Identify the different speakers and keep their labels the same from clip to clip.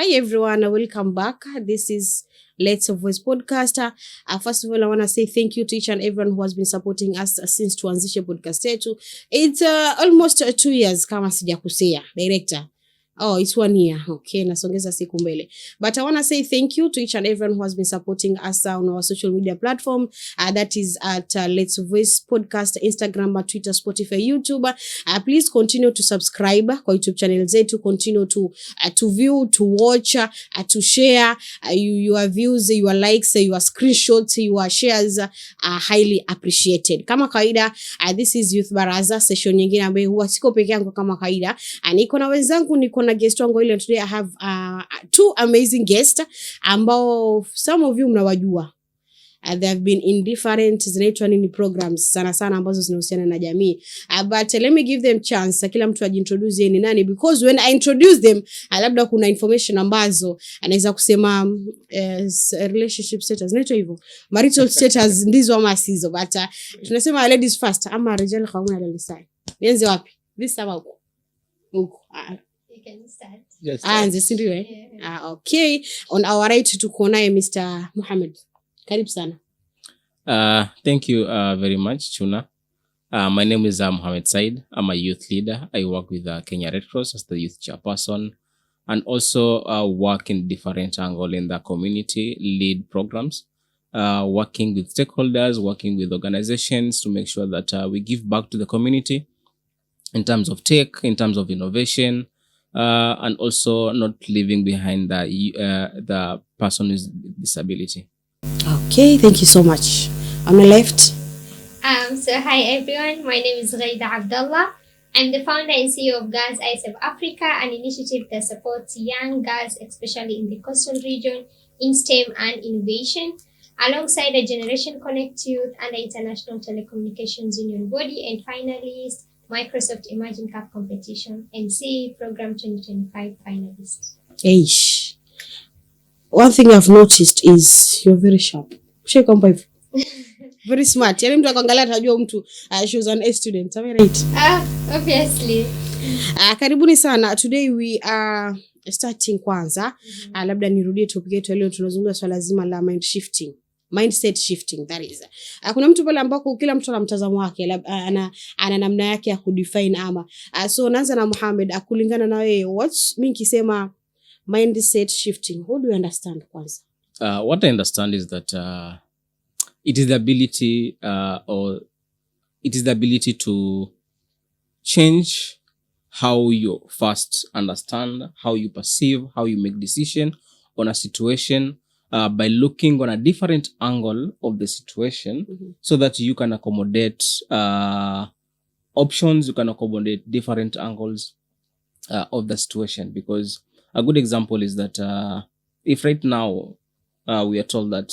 Speaker 1: Hi everyone, welcome back. This is Let's Voice podcast. First of all, I want to say thank you to each and everyone who has been supporting us since tuanzishe podcast yetu. It's almost 2 years kama sijakosea, director. Oh, it's 1 year. Okay, nasongeza siku mbele. But I want to say thank you to each and everyone who has been supporting us on our social media platform. That is at Let's Voice Podcast, Instagram, Twitter, Spotify, YouTube. Please continue to subscribe kwa YouTube channel zetu. Continue to view, to watch, to share. Your views, your likes, your screenshots, your shares are highly appreciated. Kama kawaida, this is Youth Baraza, session nyingine ambayo huwa siko peke yangu kama kawaida. Niko na wenzangu, niko na guest wangu ile. Today I have 2 amazing guests ambao some of you mnawajua. They have been in different zinaitwa nini programs sana ambazo zinahusiana na jamii. But let me give them chance. Kila mtu ajiintroduce yeye ni nani, because when I introduce them labda kuna information ambazo anaweza kusema relationship status zinaitwa hivyo, marital status ndizo ama sizo. But tunasema ladies first ama rijal khauna lalisai. Nianze wapi? This time huko.
Speaker 2: You can start.
Speaker 1: Yes. Anze si ndio eh? Okay. On our right tuko naye Mr. Mohammed. Karibu sana.
Speaker 3: Thank you very much, Chunaa. My name is Mohammed Said. I'm a youth leader. I work with Kenya Red Cross as the youth chairperson, and also work in different angles in the community, lead programs, working with stakeholders, working with organizations to make sure that we give back to the community in terms of tech, in terms of innovation, and also not leaving behind the person with disability.
Speaker 1: Okay, thank you so much. On the left.
Speaker 2: So hi everyone, my name is Gheida Abdallah. I'm the founder and CEO of Girls Eyes of Africa, an initiative that supports young girls, especially in the coastal region, in STEM and innovation, alongside the Generation Connect Youth and the International Telecommunications Union body, and finally, Microsoft Emerging Cup Competition and CE Program 2025 finalist.
Speaker 1: Eish. One thing I've noticed is you're very sharp. Very smart. Yaani mtu akaangalia atajua mtu she was an A student. Am I right?
Speaker 2: Obviously.
Speaker 1: Karibuni sana. Today we are starting kwanza. Labda nirudie topic yetu leo, tunazungumza swala zima la mindset shifting, that is. Kuna mtu pale ambako kila mtu ana mtazamo wake, ana namna yake ya kudefine ama. So naanza na Mohammed, kulingana na wewe, mimi nikisema mindset shifting, how do you understand kwanza?
Speaker 3: What I understand is that it is the ability to change how you first understand, how you perceive, how you make decision on a situation, by looking on a different angle of the situation, so that you can accommodate options, you can accommodate different angles of the situation. Because a good example is that if right now we are told that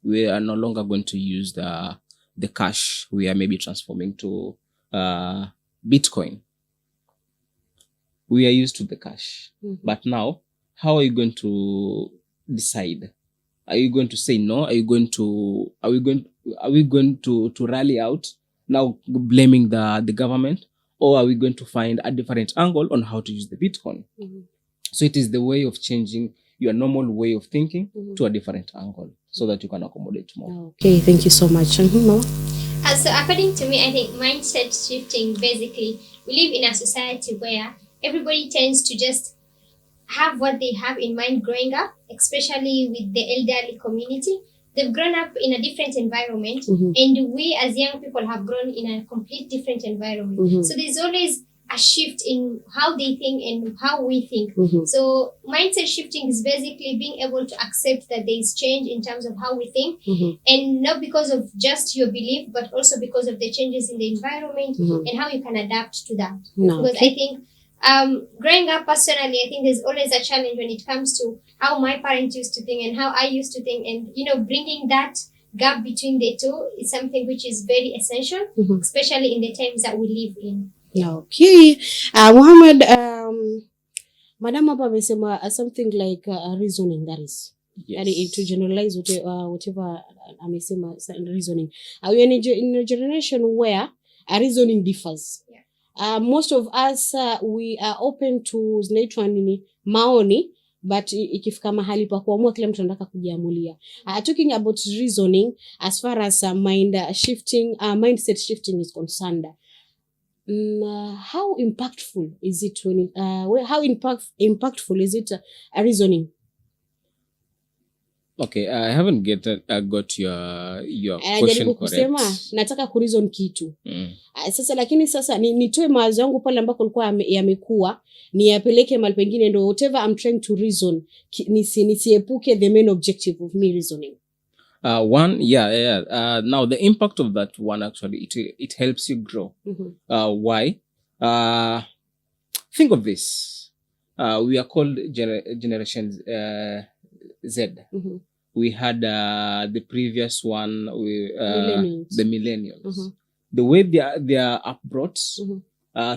Speaker 3: we are no longer going to use the cash, we are maybe transforming to Bitcoin. We are used to the cash. But now, how are you going to decide? Are you going to say no? Are we going to rally out now blaming the government? Or are we going to find a different angle on how to use the Bitcoin? So it is the way of changing your normal way of thinking to a different angle, so that you can accommodate more.
Speaker 1: Okay, thank you so much.
Speaker 2: So according to me, I think mindset shifting, basically, we live in a society where everybody tends to just have what they have in mind growing up, especially with the elderly community. They've grown up in a different environment, and we as young people have grown in a complete different environment. So there's always a shift in how they think and how we think. So mindset shifting is basically being able to accept that there is change in terms of how we think, and not because of just your belief, but also because of the changes in the environment and how you can adapt to that. Because I think growing up personally, I think there's always a challenge when it comes to how my parents used to think and how I used to think, and bringing that gap between the two is something which is very essential, especially in the times that we live in.
Speaker 1: Okay. Mohammed, Madam hapa amesema something like reasoning, that is. Yes. To generalize whatever amesema reasoning. We are in a generation where reasoning differs. Most of us we are open to maoni but ikifika mahali pa kuamua kila mtu anataka kujiamulia. Talking about reasoning as far as mindset shifting is concerned, how impactful is it impactful is it reasoning?
Speaker 3: Okay, I haven't got your question
Speaker 1: kusema,
Speaker 3: correct.
Speaker 1: Nataka kureason kitu. Sasa lakini sasa nitoe mawazo yangu pale ambako kulikuwa yamekuwa, niyapeleke mahali pengine, ndo whatever I'm trying to reason nisiepuke the main objective of me reasoning. Now the impact of that one, actually it helps you grow. Why? Think of this. We are called Generation Z. We had the previous one, the millennials. The way they are upbrought.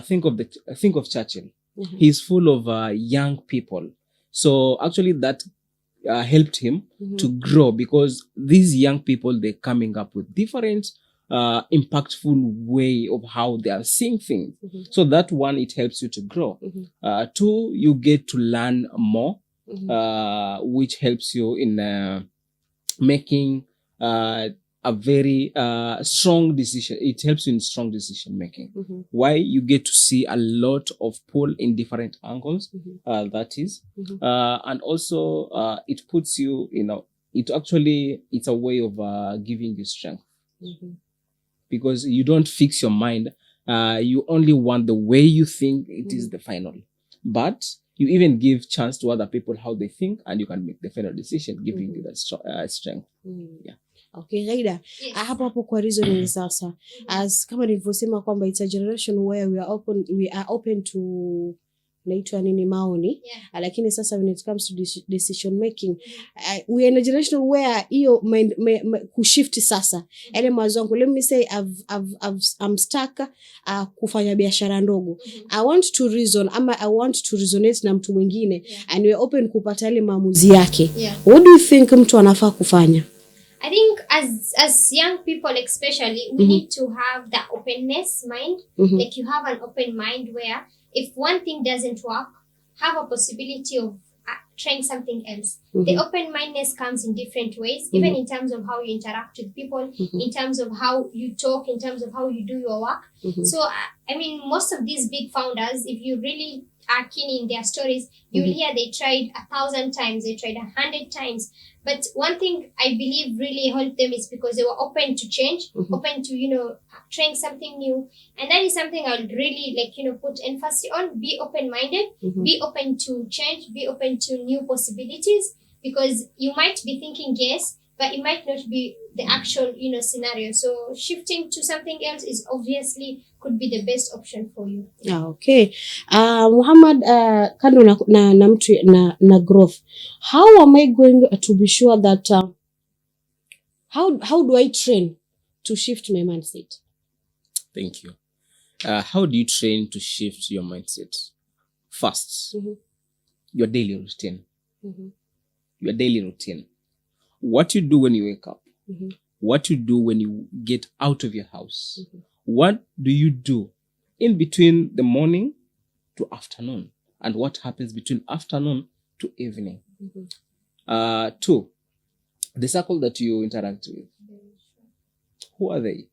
Speaker 1: Think of Churchill. He's full of young people. So actually that helped him to grow, because these young people, they're coming up with different impactful way of how they are seeing things. So that one, it helps you to grow. Two, you get to learn more, which helps you in making a very strong decision. It helps you in strong decision making. Why? You get to see a lot of pull in different angles. That is, and also it puts you, it's a way of giving you strength, because you don't fix your mind. You only want the way you think it is the final, but you even give chance to other people how they think, and you can make the final decision, giving you that strength. Yeah. Okay, Gheida. Hapo kwa reasoning sasa. As kama nilivyosema kwamba it's a generation where we are open to naitwa nini maoni. Lakini sasa when it comes to decision making, we are in a generation where hiyo kushift sasa. Ele mawazo yangu, let me say I'm stuck kufanya biashara ndogo. I want to reason, ama I want to resonate na mtu mwingine, and we are open kupata ile maamuzi yake. What do you think mtu anafaa kufanya?
Speaker 2: I think as young people especially, we need to have that openness mind. Like you have an open mind where if one thing doesn't work, have a possibility of trying something else. The open-mindedness comes in different ways, even in terms of how you interact with people, in terms of how you talk, in terms of how you do your work. So, I mean, most of these big founders, if you really are keen in their stories, you'll hear they tried 1,000 times, they tried 100 times. But one thing I believe really helped them is because they were open to change, open to, trying something new. And that is something I would really put emphasis on. Be open-minded, be open to change, be open to new possibilities, because you might be thinking yes, but it might not be the actual, scenario. So shifting to something else is obviously could be the best option for you.
Speaker 1: Okay. Muhammad, kando na growth, how am I going to be sure that, how do I train to shift my mindset?
Speaker 3: Thank you. How do you train to shift your mindset? First, your daily routine. Your daily routine. What you do when you wake up. What you do when you get out of your house. What do you do in between the morning to afternoon? And what happens between afternoon to evening? Two, the circle that you interact with. Who are they?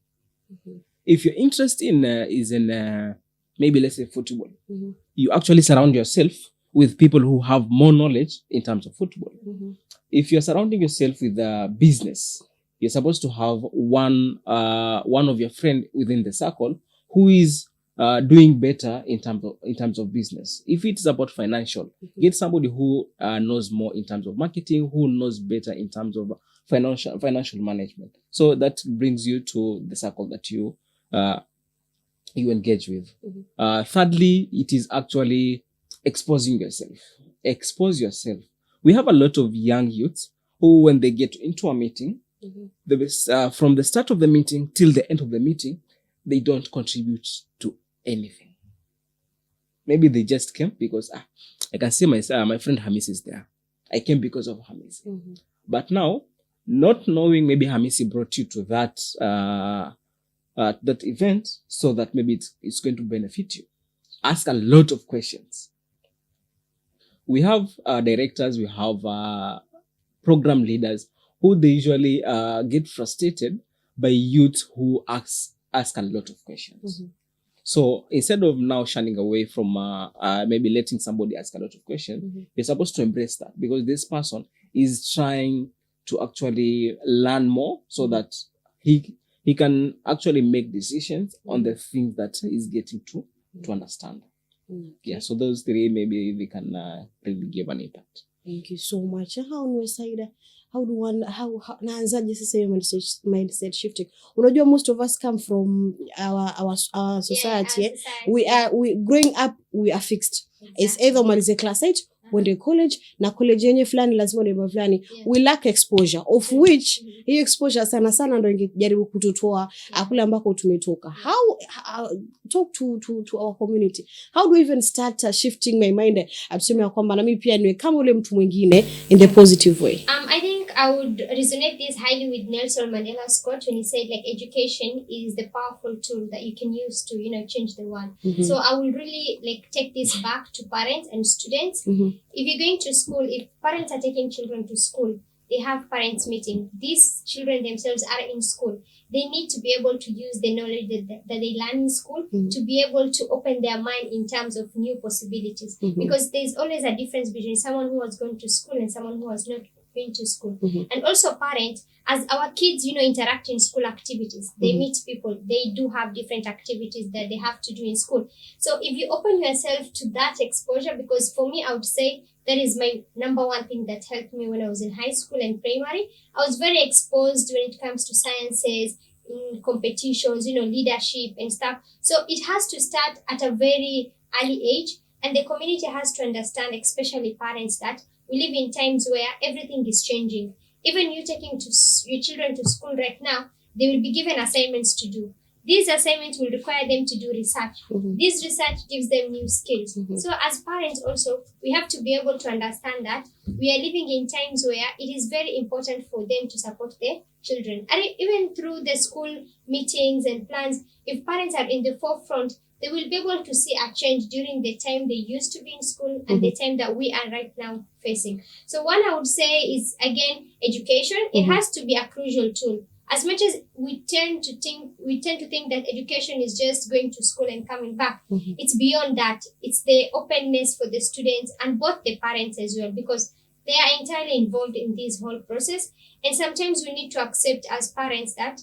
Speaker 3: If your interest is in maybe let's say football, you actually surround yourself with people who have more knowledge in terms of football. If you're surrounding yourself with business, you're supposed to have one of your friends within the circle who is doing better in terms of business. If it's about financial, get somebody who knows more in terms of marketing, who knows better in terms of financial management. So that brings you to the circle that you engage with. Thirdly, it is actually exposing yourself. Expose yourself. We have a lot of young youths who, when they get into a meeting, from the start of the meeting till the end of the meeting, they don't contribute to anything. Maybe they just came because I can see my friend Hamisi is there. I came because of Hamisi. But now, not knowing maybe Hamisi brought you to that event, so that maybe it's going to benefit you. Ask a lot of questions. we have directors, we have program leaders who they usually get frustrated by youth who ask a lot of questions. So instead of now shunning away from maybe letting somebody ask a lot of questions, you're supposed to embrace that, because this person is trying to actually learn more so that he can actually make decisions on the things that he's getting to understand. Yeah, so those three maybe we can really give an impact.
Speaker 1: Thank you so much. How do one naanzaje sasa hiyo mindset shifting? Unajua, most of us come from our society.
Speaker 2: Yeah,
Speaker 1: We growing up, we are fixed. Exactly. It's either umalize class 8 uende college, na college yenye fulani lazima uende fulani. We lack exposure, of which hiyo exposure sana sana ndio ingejaribu kututoa akule ambako tumetoka. How talk to our community. How do we even start shifting my mind? Absema kwamba na mimi pia niwe kama ule mtu mwingine in the positive way.
Speaker 2: I think I would resonate this highly with Nelson Mandela's quote when he said, like, education is the powerful tool that you can use to, change the world. So I will really take this back to parents and students. If you're going to school, if parents are taking children to school, they have parents meeting. These children themselves are in school. They need to be able to use the knowledge that they learn in school to be able to open their mind in terms of new possibilities. Because there's always a difference between someone who has gone to school and someone who has not been to school. And also parents, as our kids, interact in school activities, they meet people, they do have different activities that they have to do in school. So if you open yourself to that exposure, because for me, I would say that is my number one thing that helped me when I was in high school and primary. I was very exposed when it comes to sciences, in competitions, leadership and stuff. So it has to start at a very early age, and the community has to understand, especially parents, that we live in times where everything is changing. Even you taking your children to school right now, they will be given assignments to do. These assignments will require them to do research. This research gives them new skills. So as parents also, we have to be able to understand that we are living in times where it is very important for them to support their children. And even through the school meetings and plans, if parents are in the forefront, they will be able to see a change during the time they used to be in school and the time that we are right now facing. So one I would say is, again, education. It has to be a crucial tool. As much as we tend to think that education is just going to school and coming back, it's beyond that. It's the openness for the students and both the parents as well, because they are entirely involved in this whole process. And sometimes we need to accept as parents that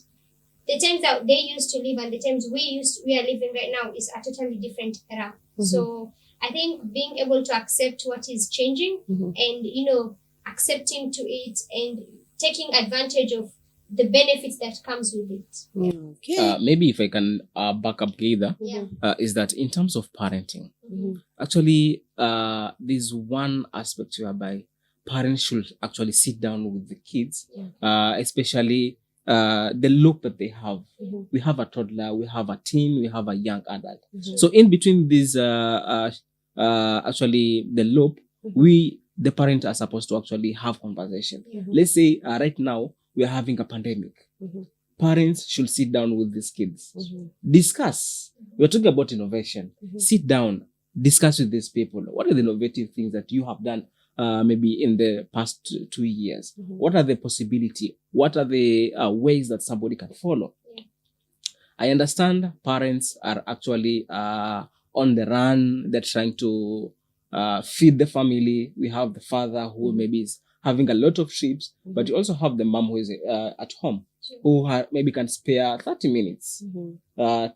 Speaker 2: the times that they used to live and the times we are living right now is a totally different era. So I think being able to accept what is changing and, accepting to it and taking advantage of the benefits that comes with it.
Speaker 1: Okay.
Speaker 3: Maybe if I can back up Gheida, is that in terms of parenting, actually there's one aspect whereby parents should actually sit down with the kids, especially the look that they have. We have a toddler, we have a teen, we have a young adult. So in between these, actually the loop, the parents are supposed to actually have conversation. Let's say right now we are having a pandemic. Parents should sit down with these kids, discuss. We're talking about innovation. Sit down, discuss with these people. What are the innovative things that you have done maybe in the past 2 years? What are the possibility? What are the ways that somebody can follow? I understand parents are actually on the run. They're trying to feed the family. We have the father who maybe is having a lot of trips, but you also have the mom who is at home, who maybe can spare 30 minutes,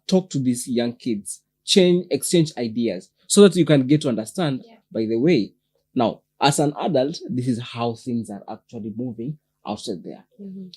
Speaker 3: talk to these young kids, exchange ideas, so that you can get to understand, by the way, now, as an adult, this is how things are actually moving outside there.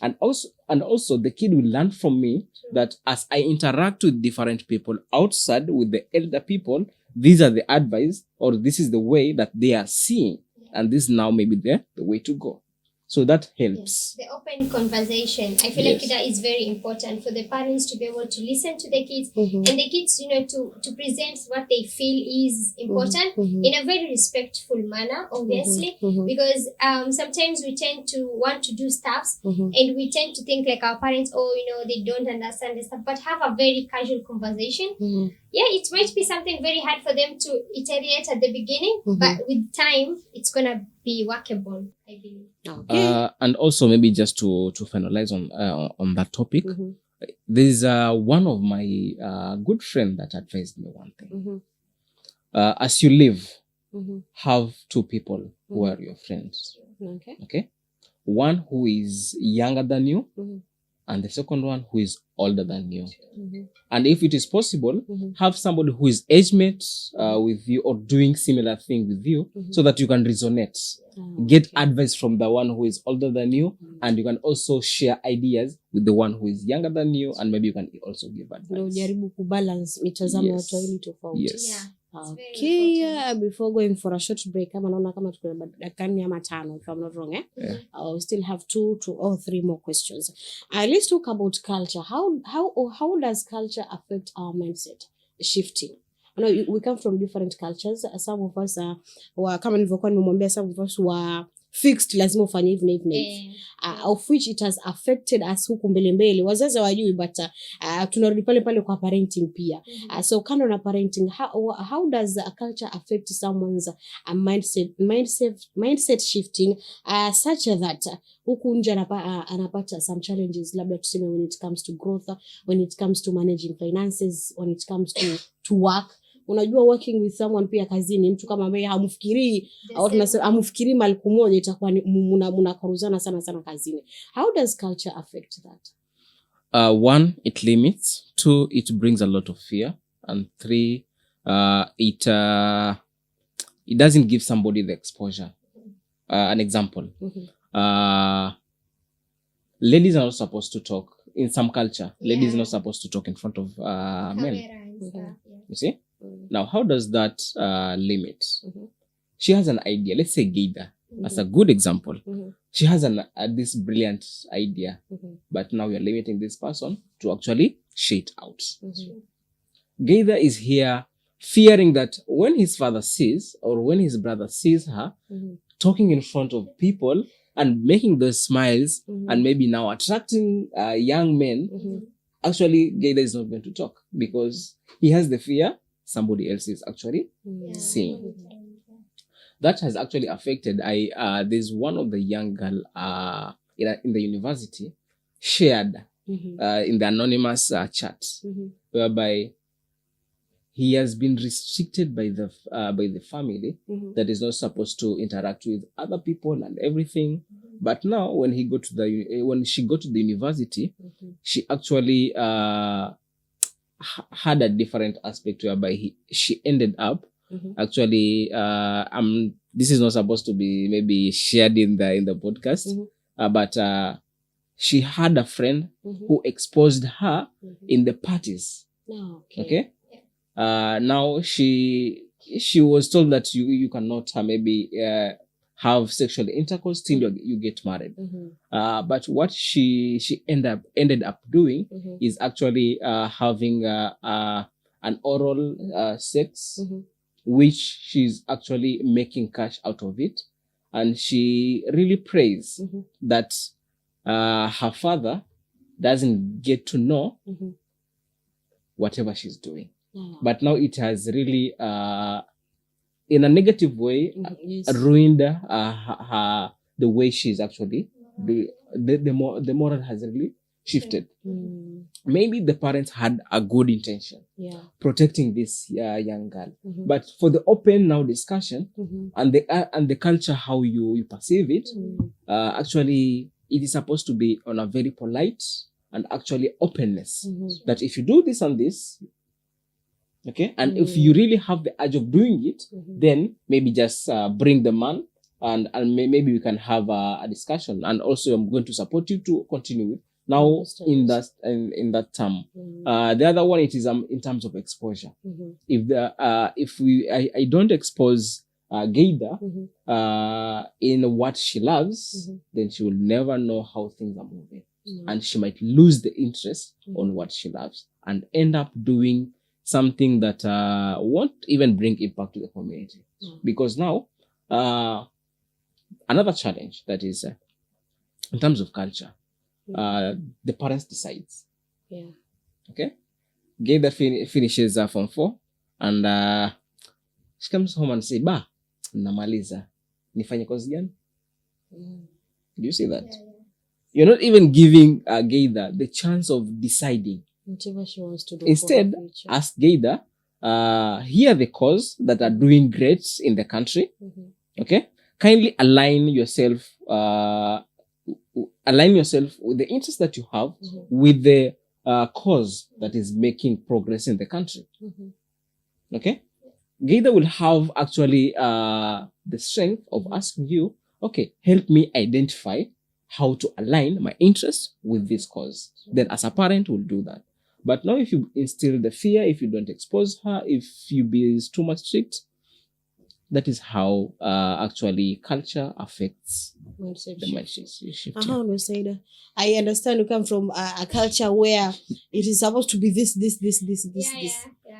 Speaker 3: And also the kid will learn from me that as I interact with different people outside with the elder people, these are the advice, or this is the way that they are seeing. And this now maybe the way to go. So that helps.
Speaker 2: The open conversation. I feel like that is very important for the parents to be able to listen to the kids and the kids, to present what they feel is important in a very respectful manner, obviously, because sometimes we tend to want to do stuffs and we tend to think like our parents, they don't understand this stuff, but have a very casual conversation. Yeah, it might be something very hard for them to iterate at the beginning, but with time, it's gonna be workable, I believe.
Speaker 1: Okay.
Speaker 3: And also maybe just to finalize on that topic, there's one of my good friend that advised me one thing. As you live, have two people who are your friends. Okay. One who is younger than you, and the second one who is older than you. And if it is possible, have somebody who is age mate with you or doing similar thing with you, so that you can resonate. Get advice from the one who is older than you, and you can also share ideas with the one who is younger than you, and maybe you can also give advice.
Speaker 1: Jaribu kubalance mitazamo ya watu wawili tofauti.
Speaker 3: Yes.
Speaker 1: Okay, before going for a short break, kama naona kama tukuna dakika 4 ama 5, if I'm not wrong, we still have 2 or 3 more questions. Let's talk about culture. How does culture affect our mindset shifting? I know we come from different cultures. Some of us kama nilivyokuwa nimemwambia, some of us were fixed, lazima ufanye hivi na hivi na hivi, of which it has affected us huku mbele. Wazazi wajui, but tunarudi pale kwa parenting pia. So kando na parenting, how does a culture affect someone's mindset shifting such that huku nje anapata some challenges, labda tuseme when it comes to growth, when it comes to managing finances, when it comes to work. Unajua working with someone pia kazini, mtu kama ambaye hamfikirii au tunasema hamfikirii mali kumoja, itakuwa mnakaruzana sana kazini. How does culture affect that?
Speaker 3: 1, it limits. 2, it brings a lot of fear. And 3, it doesn't give somebody the exposure. An example. Ladies are not supposed to talk. In some culture, ladies are not supposed to talk in front of men. You see? Now, how does that limit? She has an idea. Let's say Gheida as a good example. She has this brilliant idea, but now you're limiting this person to actually share it out. Gheida is here fearing that when his father sees or when his brother sees her talking in front of people and making those smiles and maybe now attracting young men, actually Gheida is not going to talk because he has the fear somebody else is actually seeing. That has actually affected. There's one of the young girl in the university shared in the anonymous chat, whereby he has been restricted by the family that is not supposed to interact with other people and everything. But now, when she got to the university, she actually had a different aspect whereby she ended up actually. This is not supposed to be maybe shared in the podcast, but she had a friend who exposed her in the parties. Okay. Now she was told that you cannot maybe have sexual intercourse till you get married. But what she ended up doing is actually having an oral sex, which she's actually making cash out of it. And she really prays that her father doesn't get to know whatever she's doing. But now it has really, in a negative way, ruined her the way she's actually the moral has really shifted. Maybe the parents had a good intention, protecting this young girl, but for the open now discussion and the culture, how you perceive it, actually it is supposed to be on a very polite and actually openness, that if you do this and this. Okay, and if you really have the urge of doing it, then maybe just bring the man and maybe we can have a discussion. And also, I'm going to support you to continue with. Now, in that term, the other one, it is in terms of exposure. If I don't expose Gheida
Speaker 1: Mhm.
Speaker 3: in what she loves,
Speaker 1: Mhm.
Speaker 3: then she will never know how things are moving. And she might lose the interest on what she loves and end up doing something that won't even bring impact to the community. Because now, another challenge that is in terms of culture, the parents decides.
Speaker 1: Yeah.
Speaker 3: Okay, Gheida finishes Form 4 and she comes home and say, "Ba, namaliza, nifanye kozi gani?" Do you see that?
Speaker 2: Yeah.
Speaker 3: You're not even giving Gheida the chance of deciding.
Speaker 1: Whatever she wants to do.
Speaker 3: Instead, ask Gheida, here are the causes that are doing great in the country. Okay, kindly align yourself with the interest that you have with the cause that is making progress in the country. Okay, Gheida will have actually the strength of asking you, okay, help me identify how to align my interest with this cause. Then as a parent, we'll do that. But now if you instill the fear, if you don't expose her, if you be too much strict, that is how actually culture affects the mindset shifting.
Speaker 1: I understand you come from a culture where it is supposed to be this.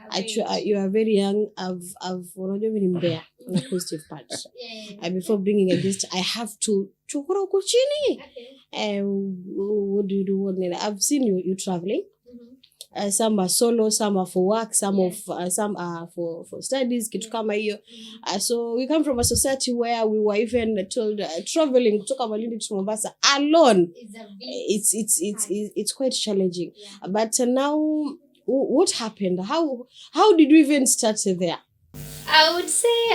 Speaker 1: Actually, you are very young. I've already been in there on a positive part. And before bringing a guest, I have to chukura uko chini. What do you do? I've seen you traveling. Some are solo, some are for work, some are for studies, kitu kama hiyo. So we come from a society where we were even told traveling kutoka Malindi to Mombasa alone, it's quite challenging. But now, what happened? How did we even start there?
Speaker 2: I would say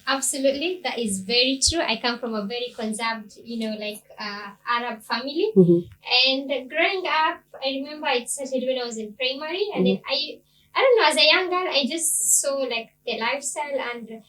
Speaker 2: absolutely, that is very true. I come from a very conserved, Arab family. And growing up, I remember it started when I was in primary, and then I don't know, as a young girl, I just saw like the lifestyle, and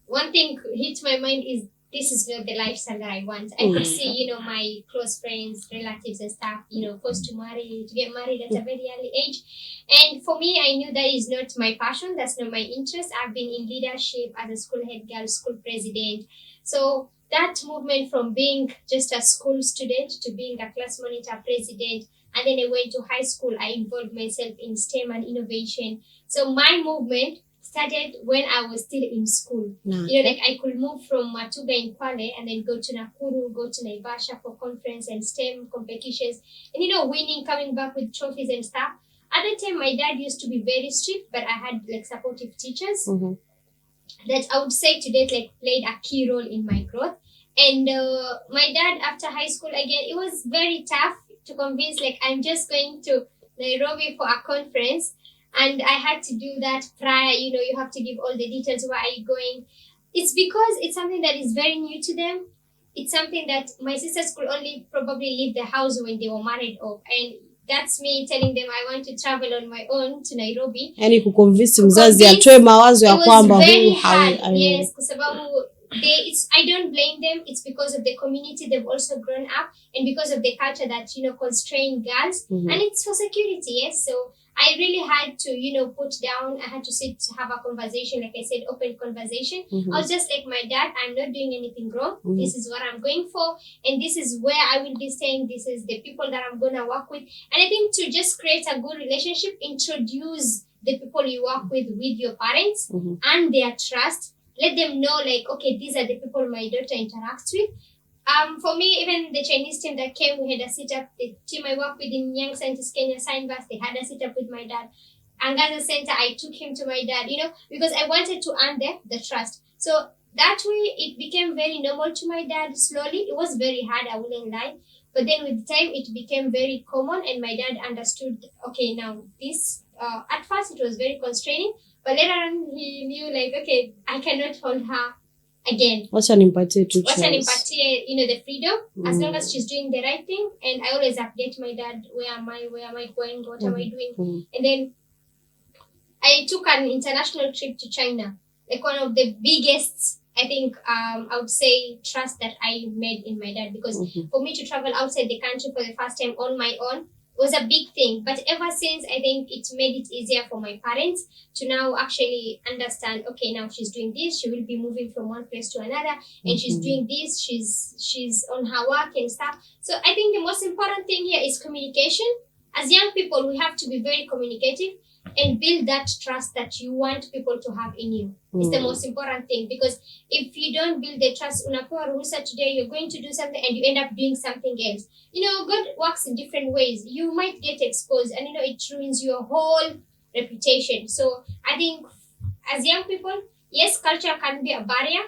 Speaker 2: one thing hit my mind is this is not the lifestyle that I want. I could see, my close friends, relatives and stuff, forced to get married at a very early age. And for me, I knew that is not my passion. That's not my interest. I've been in leadership as a school head girl, school president. So that movement from being just a school student to being a class monitor, president, and then I went to high school. I involved myself in STEM and innovation. So my movement started when I was still in school. I could move from Matuga in Kwale and then go to Nakuru, go to Naivasha for conference and STEM competitions, and winning, coming back with trophies and stuff. At the time, my dad used to be very strict, but I had supportive teachers that I would say today played a key role in my growth. And my dad, after high school again, it was very tough to convince I'm just going to Nairobi for a conference. And I had to do that prior, you have to give all the details. Where are you going? It's because it's something that is very new to them. It's something that my sisters could only probably leave the house when they were married off. And that's me telling them I want to travel on my own to Nairobi.
Speaker 1: Yani kuconvince mzazi atoe mawazo ya kwamba
Speaker 2: yes, kwa sababu I don't blame them. It's because of the community they've also grown up, and because of the culture that constrain girls, and it's for security. Yes, so I really had to put down. I had to sit to have a conversation, like I said, open conversation. I was just like, my dad, I'm not doing anything wrong. This is what I'm going for, and this is where I will be staying. This is the people that I'm gonna work with. And I think to just create a good relationship, introduce the people you work with your parents and their trust. Let them know, okay, these are the people my daughter interacts with. For me, even the Chinese team that came, we had a sit-up. The team I work with in Young Scientist Kenya Science, they had a sit-up with my dad. Angaza Center, I took him to my dad, because I wanted to earn the trust. So that way, it became very normal to my dad slowly. It was very hard, I wouldn't lie. But then with time, it became very common, and my dad understood, okay, now this, at first it was very constraining, but later on he knew, okay, I cannot hold her again.
Speaker 1: Wacha nimpatie tu chance.
Speaker 2: Wacha nimpatie, the freedom, as long as she's doing the right thing. And I always update my dad, where am I going, what am I doing? And then I took an international trip to China, one of the biggest, I think, I would say, trust that I made in my dad. Because for me to travel outside the country for the first time on my own, was a big thing. But ever since, I think it made it easier for my parents to now actually understand, okay, now she's doing this, she will be moving from one place to another, and she's doing this, she's on her work and stuff. So I think the most important thing here is communication. As young people, we have to be very communicative and build that trust that you want people to have in you. It's the most important thing, because if you don't build the trust, unapewa ruhusa today, you're going to do something and you end up doing something else. God works in different ways. You might get exposed and it ruins your whole reputation. So I think as young people, yes, culture can be a barrier,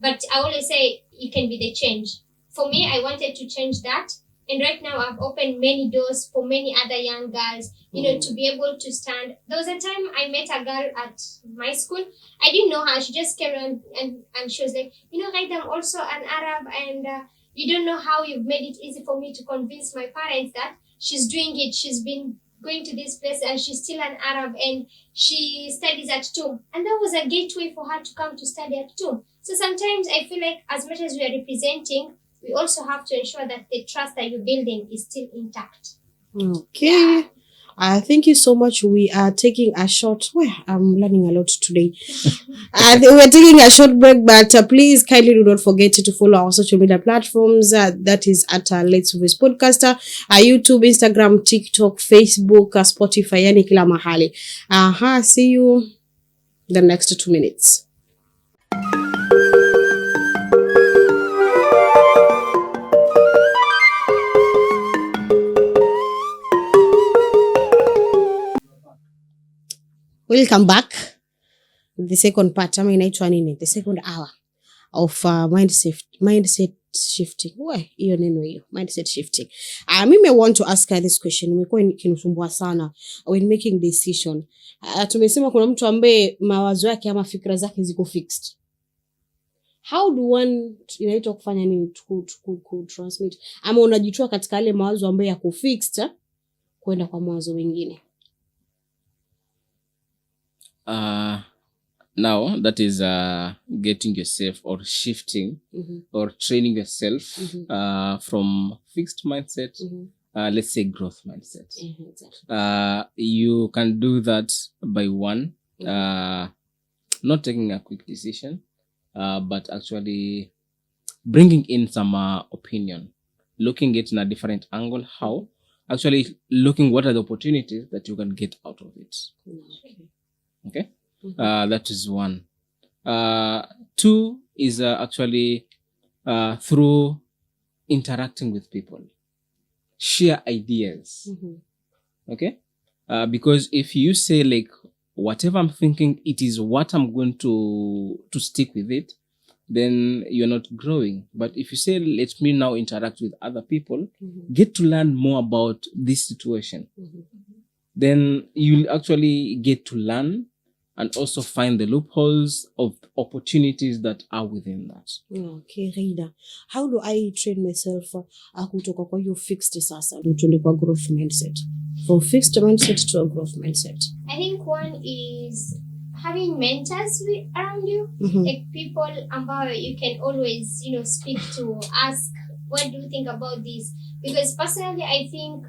Speaker 2: but I always say you can be the change. For me, I wanted to change that. And right now I've opened many doors for many other young girls, to be able to stand. There was a time I met a girl at my school. I didn't know her. She just came and she was like, Gheida, I'm also an Arab, and you don't know how you've made it easy for me to convince my parents that she's doing it. She's been going to this place and she's still an Arab and she studies at TUM. And that was a gateway for her to come to study at TUM. So sometimes I feel like as much as we are representing, we also have to ensure that the trust that you're building is still intact.
Speaker 1: Okay. Thank you so much. We are taking a short... I'm learning a lot today. We're taking a short break, but please kindly do not forget to follow our social media platforms. That is at Let's Voice Podcaster, YouTube, Instagram, TikTok, Facebook, Spotify, yani kila mahali. See you the next 2 minutes. Welcome back. The second part, the second hour of mindset shifting. Hiyo neno hiyo, mindset shifting. Mimi want to ask her this question. Nimekuwa ikinisumbua sana when making decision. Tumesema kuna mtu ambaye mawazo yake ama fikra zake ziko fixed. How do one inaitwa kufanya nini to transmit? Ama unajitoa katika yale mawazo ambayo yako fixed kwenda kwa mawazo mengine?
Speaker 3: Now that is getting yourself or shifting or training yourself from fixed mindset, let's say growth mindset. Exactly. You can do that by one, not taking a quick decision, but actually bringing in some opinion, looking at it in a different angle. How? Actually looking what are the opportunities that you can get out of it. Okay. That is one. Two is actually through interacting with people, share ideas. Okay. Because if you say like whatever I'm thinking, it is what I'm going to stick with it, then you're not growing. But if you say, let me now interact with other people, get to learn more about this situation, then you'll actually get to learn and also find the loopholes of opportunities that are within that.
Speaker 1: Okay, Gheida. How do I train myself kutoka kwa hiyo fixed sasa tuende kwa growth mindset? From fixed mindset to a growth mindset.
Speaker 2: I think one is having mentors around you, like people ambao you can always, speak to, ask, what do you think about this? Because personally, I think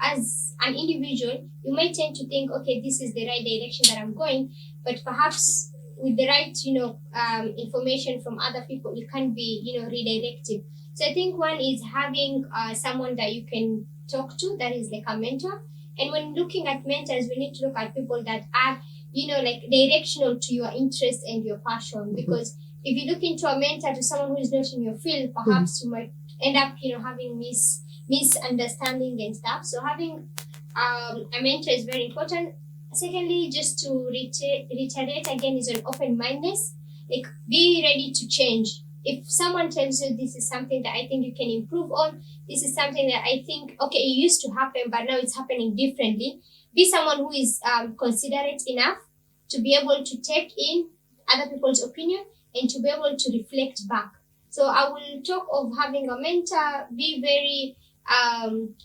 Speaker 2: as an individual, you might tend to think, okay, this is the right direction that I'm going, but perhaps with the right, information from other people, it can be, redirected. So I think one is having someone that you can talk to, that is like a mentor. And when looking at mentors, we need to look at people that are, like directional to your interest and your passion. Because if you look into a mentor to someone who is not in your field, perhaps you might end up, having misunderstanding and stuff. So having a mentor is very important. Secondly, just to reiterate again, is an open-mindedness. Like, be ready to change. If someone tells you this is something that I think you can improve on, this is something that I think, okay, it used to happen, but now it's happening differently. Be someone who is considerate enough to be able to take in other people's opinion and to be able to reflect back. So I will talk of having a mentor. Be very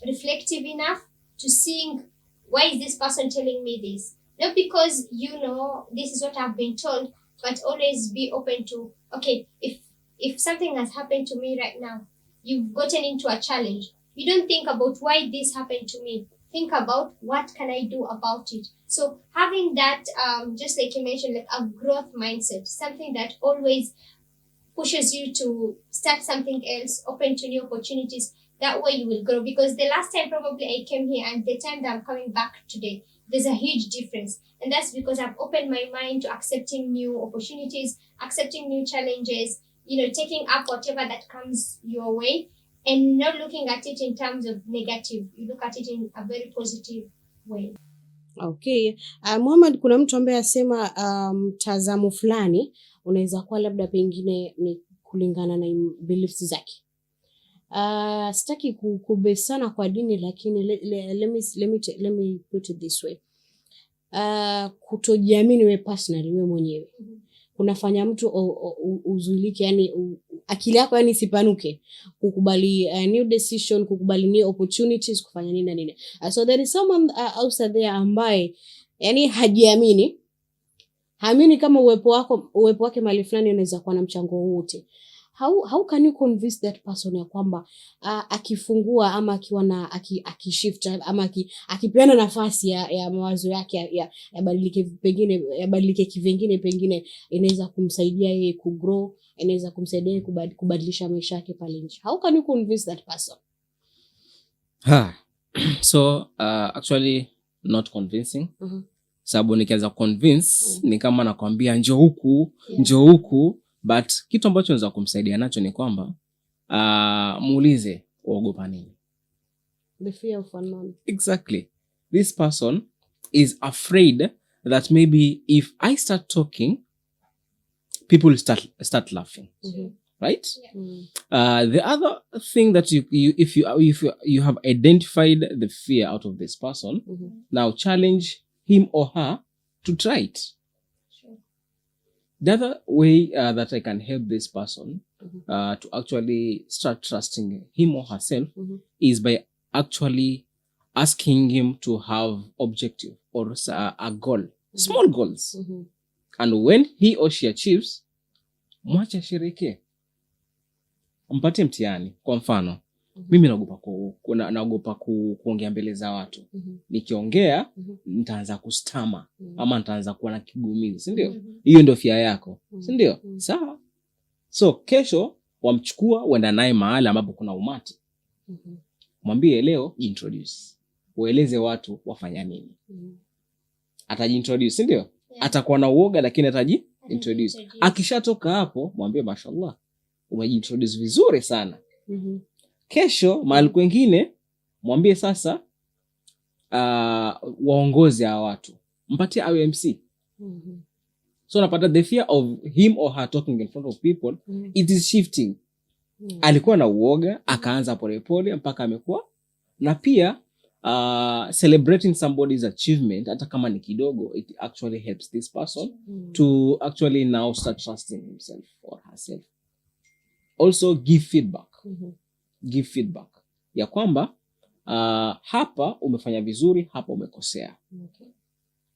Speaker 2: reflective enough to seeing, why is this person telling me this? Not because this is what I've been told, but always be open to, okay, if something has happened to me right now, you've gotten into a challenge, you don't think about why this happened to me. think about what can I do about it. So having that, just like you mentioned, like a growth mindset, something that always pushes you to start something else, open to new opportunities. That way you will grow. Because the last time probably I came here and the time that I'm coming back today, there's a huge difference. And that's because I've opened my mind to accepting new opportunities, accepting new challenges, taking up whatever that comes your way, and not looking at it in terms of negative. You look at it in a very positive way.
Speaker 1: Okay. Mohammed, kuna mtu ambaye asema mtazamo fulani unaweza kuwa labda pengine ni kulingana na beliefs zake. Sitaki kubesana kwa dini, lakini let me put it this way. Kutojiamini wewe personally, wewe mwenyewe kunafanya mtu uzuilike, yani akili yako yani sipanuke kukubali new decision, kukubali new opportunities, kufanya nini na nini. So there is someone outside there ambaye yani hajiamini, haamini kama uwepo wake mahali fulani unaweza kuwa na mchango wote. How can you convince that person ya kwamba akifungua ama akiwa na akishift ama akipeana nafasi ya mawazo yake yabadilike, pengine yabadilike kivingine, pengine inaweza kumsaidia yeye kugrow, inaweza kumsaidia yeye kubadilisha maisha yake pale nje? How can you convince that person?
Speaker 3: So actually not convincing. Sababu nikianza convince ni kama nakwambia njoo huku, but kitu ambacho naweza kumsaidia nacho ni kwamba muulize uogopa nini.
Speaker 1: The fear of unknown.
Speaker 3: Exactly. This person is afraid that maybe if I start talking, people will start laughing. Right? Yeah. The other thing that if you have identified the fear out of this person, now challenge him or her to try it.
Speaker 2: Sure.
Speaker 3: The other way that I can help this person to actually start trusting him or herself is by actually asking him to have objective or a goal, small goals. And when he or she achieves, mwacha shirike. Mpatie mtihani. Kwa mfano, mimi naogopa kuongea mbele za watu. Nikiongea, nitaanza kustama ama nitaanza kuwa na kigumizi, si ndio? Hiyo ndio fear yako, si ndio? Sawa. So kesho wamchukua uenda naye mahali ambapo kuna umati. Mwambie leo introduce. Ueleze watu wafanya nini. Atajiintroduce, si ndio? Atakuwa na uoga lakini atajiintroduce. Akishatoka hapo, mwambie mashallah, umejiintroduce vizuri sana. Kesho mahali kwingine mwambie sasa waongoze hawa watu. Mpatie awe MC. So unapata the fear of him or her talking in front of people, it is shifting. Alikuwa na uoga, akaanza polepole mpaka amekuwa. Na pia celebrating somebody's achievement, hata kama ni kidogo, it actually helps this person to actually now start trusting himself or herself. Also give feedback. Give feedback ya kwamba hapa umefanya vizuri, hapa umekosea.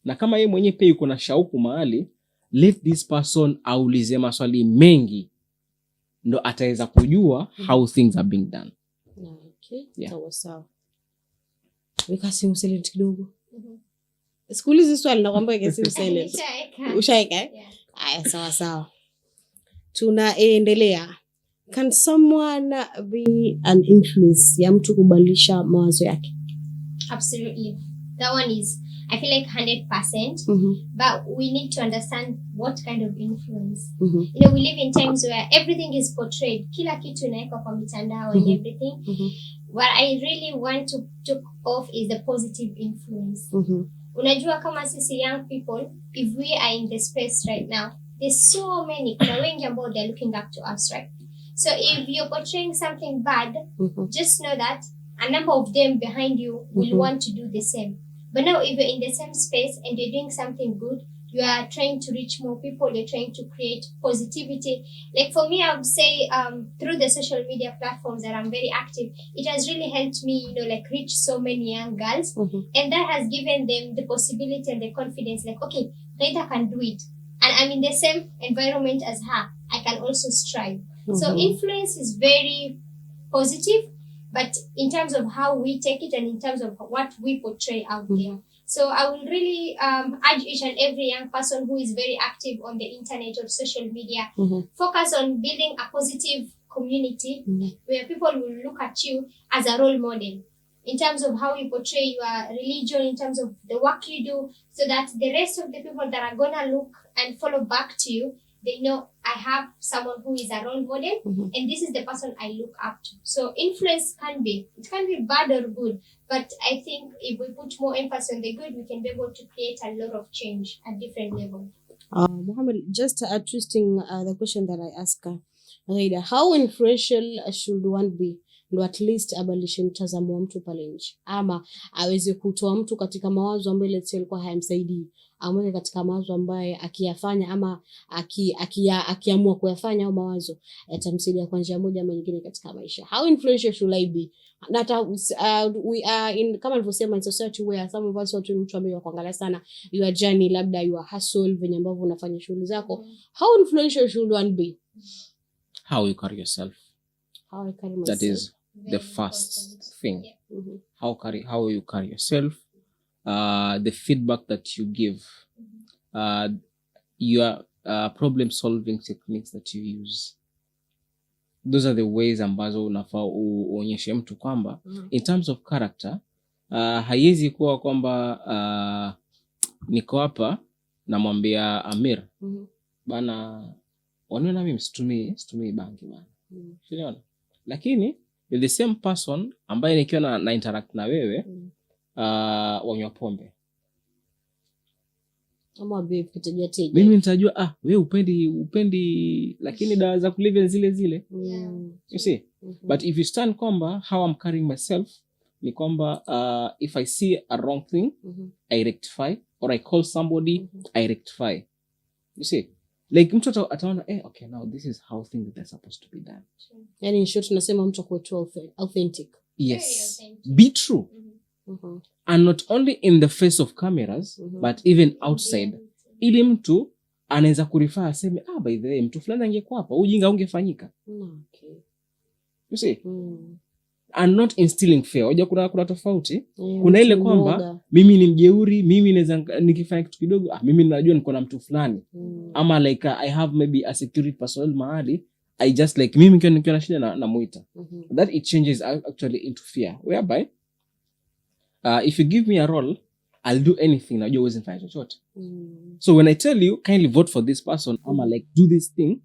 Speaker 3: Na kama yeye mwenyewe pia yuko na shauku mahali, let this person aulize maswali mengi, ndo ataweza kujua how things are being done.
Speaker 1: Okay, yeah. Sawa. Weka simu silent kidogo. Sikuulizi swali na kwamba weka simu silent. Ushaeka? Haya, sawa. Tunaendelea. Can someone be an influence ya mtu kubadilisha mawazo yake?
Speaker 2: Absolutely. That one is, I feel like 100%. But we need to understand what kind of influence. We live in times where everything is portrayed. Kila kitu inaekwa kwa mitandao and everything. What I really want to talk of is the positive influence. Unajua kama sisi young people, if we are in the space right now, there's so many, kuna wengi ambao they're looking up to us, right? So if you're portraying something bad, just know that a number of them behind you will want to do the same. But now if you're in the same space and you're doing something good, you are trying to reach more people, you're trying to create positivity. Like for me, I would say through the social media platforms that I'm very active, it has really helped me, reach so many young girls. And that has given them the possibility and the confidence, like, okay, Gheida can do it. And I'm in the same environment as her. I can also strive. So influence is very positive, but in terms of how we take it and in terms of what we portray out there. So I will really urge each and every young person who is very active on the internet or social media, focus on building a positive community where people will look at you as a role model in terms of how you portray your religion, in terms of the work you do, so that the rest of the people that are gonna look and follow back to you, they know I have someone who is a role model and this is the person I look up to. So influence can be bad or good, but I think if we put more emphasis on the good, we can be able to create a lot of change at different levels.
Speaker 1: Mohammed, just twisting the question that I asked Gheida, how influential should one be ndo at least abadilishe mtazamo wa mtu pale nje, ama aweze kutoa mtu katika mawazo ambayo let's say alikuwa hayamsaidii, amweke katika mawazo ambaye akiyafanya ama akiamua kuyafanya au mawazo yatamsaidia kwa njia moja ama nyingine katika maisha. How influential should I be? That we are in, kama nilivyosema, in society where some of us want mtu ambaye kuangalia sana your journey, labda your hustle, venye ambavyo unafanya shughuli zako. How influential should one be?
Speaker 3: How you carry yourself.
Speaker 1: How I carry myself.
Speaker 3: That is the first thing. How you carry yourself, the feedback that you give, your problem solving techniques that you use. Those are the ways ambazo unafaa uonyeshe mtu kwamba in terms of character, haiwezi kuwa kwamba niko hapa namwambia Amir bana, wanaona mimi situmii bangi bana. Unaona? Lakini the same person ambaye nikiwa na interact na wewe wanywa pombe,
Speaker 1: ama behaviors,
Speaker 3: mimi nitajua wewe upendi lakini dawa za kulevya zile. You see? But if you stand kwamba how I'm carrying myself ni kwamba if I see a wrong thing, I rectify, or I call somebody, I rectify. You see? Like mtu ataona okay, now this is how things are supposed to be done.
Speaker 1: Yani in short tunasema mtu akuwe authentic.
Speaker 3: Yes. Be true. And not only in the face of cameras, but even outside. Ili mtu anaweza kurefer aseme by the way mtu fulani angekuwa hapa ujinga ungefanyika.
Speaker 1: Okay.
Speaker 3: You see? And not instilling fear. Hoja kuna tofauti. Kuna ile kwamba mimi ni mjeuri, mimi naweza nikifanya kitu kidogo, mimi najua niko na mtu fulani. Ama like I have maybe a security personnel mahali, I just like mimi nikiwa na shida na muita. That it changes actually into fear. Whereby if you give me a role, I'll do anything. Najua uwezi nifanya chochote. So when I tell you kindly vote for this person, ama like do this thing,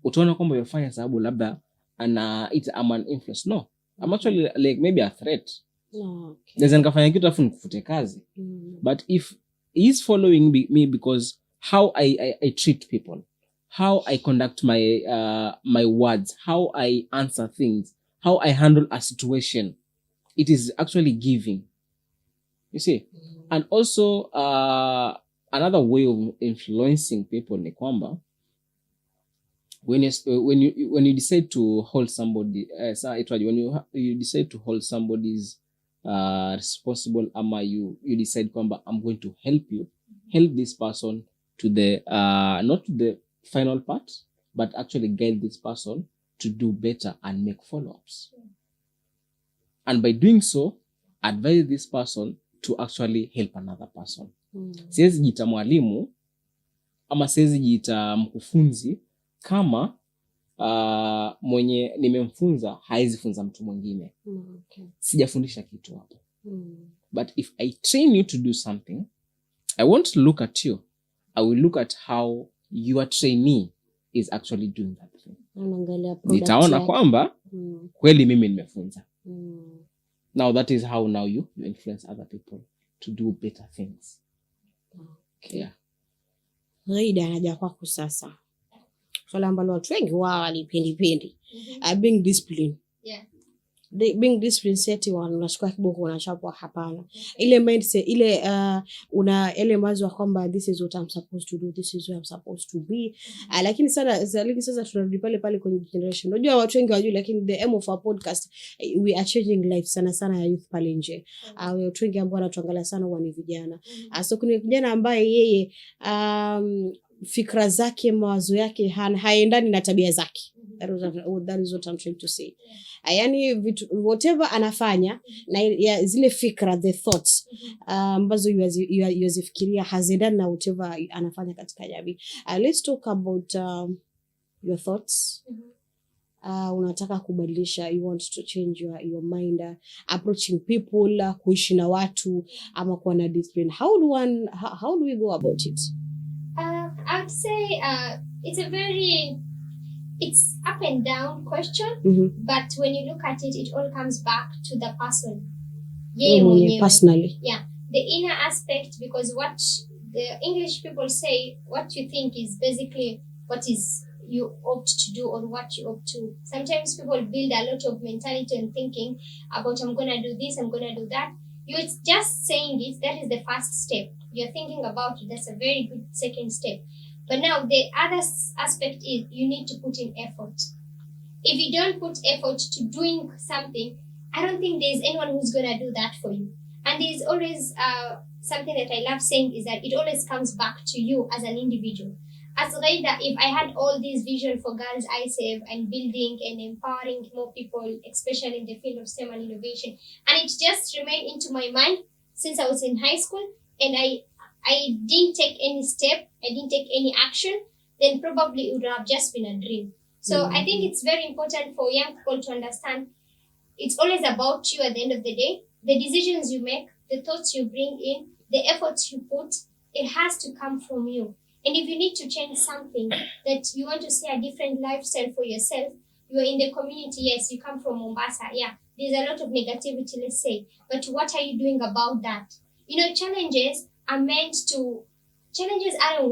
Speaker 3: utaona kwamba unafanya sababu labda I'm an influence. No. I'm actually like maybe a threat.
Speaker 1: Okay.
Speaker 3: Naweza nikafanya kitu afu nikufute kazi. But if he's following me because how I treat people, how I conduct my words, how I answer things, how I handle a situation, it is actually giving. You see? And also another way of influencing people ni kwamba when you decide to hold somebody, when you decide to hold somebody's responsible, ama you decide kwamba I'm going to help this person to the not to the final part, but actually guide this person to do better and make follow-ups. And by doing so, advise this person to actually help another person. Siwezi jiita mwalimu ama siwezi jiita mkufunzi kama mwenye nimemfunza haizi funza mtu mwingine. Sijafundisha kitu hapo. But if I train you to do something, I won't look at you. I will look at how your trainee is actually doing that thing. Nitaona kwamba kweli mimi nimefunza. Now that is how now you influence other people to do better things.
Speaker 1: Okay. Yeah. Gheida anaja kwako sasa. Swala ambalo watu wengi wao walipendi. Being disciplined.
Speaker 2: Yeah.
Speaker 1: Being disciplined seti wanachukua kiboko wanachapwa hapana. Ile mindset ile ile mawazo kwamba this is what I'm supposed to do, this is where I'm supposed to be. Lakini sasa tunarudi pale kwenye generation. Unajua watu wengi wajui, lakini the aim of our podcast, we are changing life sana ya youth pale nje. Watu wengi ambao wanatuangalia sana huwa ni vijana. So kuna vijana ambaye yeye fikra zake, mawazo yake haendani na tabia zake. That is what I'm trying to say. Yani whatever anafanya na ya zile fikra, the thoughts ambazo yuazifikiria haziendani na whatever anafanya katika jamii. Let's talk about your thoughts. Unataka kubadilisha, you want to change your mind, approaching people, kuishi na watu ama kuwa na discipline. How do we go about it?
Speaker 2: I would say it's up and down question, but when you look at it, it all comes back to the person.
Speaker 1: Personally.
Speaker 2: Yeah, the inner aspect, because what the English people say, what you think is basically what is you opt to do or what you opt to. Sometimes people build a lot of mentality and thinking about, I'm going to do this, I'm going to do that. You're just saying it, that is the first step. You're thinking about it, that's a very good second step. But now the other aspect is you need to put in effort. If you don't put effort to doing something, I don't think there's anyone who's going to do that for you. And there's always something that I love saying is that it always comes back to you as an individual. As Gheida, if I had all these vision for Girls I Save and building and empowering more people, especially in the field of STEM and innovation, and it just remained into my mind since I was in high school, and I didn't take any step, I didn't take any action, then probably it would have just been a dream. So I think it's very important for young people to understand it's always about you at the end of the day. The decisions you make, the thoughts you bring in, the efforts you put, it has to come from you. And if you need to change something, that you want to see a different lifestyle for yourself, you are in the community, yes, you come from Mombasa, yeah, there's a lot of negativity, let's say, but what are you doing about that? Challenges aren't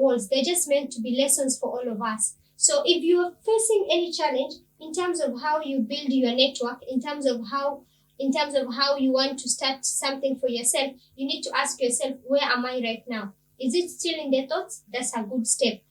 Speaker 2: walls, they're just meant to be lessons for all of us. So if you are facing any challenge in terms of how you build your network, in terms of how you want to start something for yourself, you need to ask yourself, where am I right now? Is it still in the thoughts? That's a good step.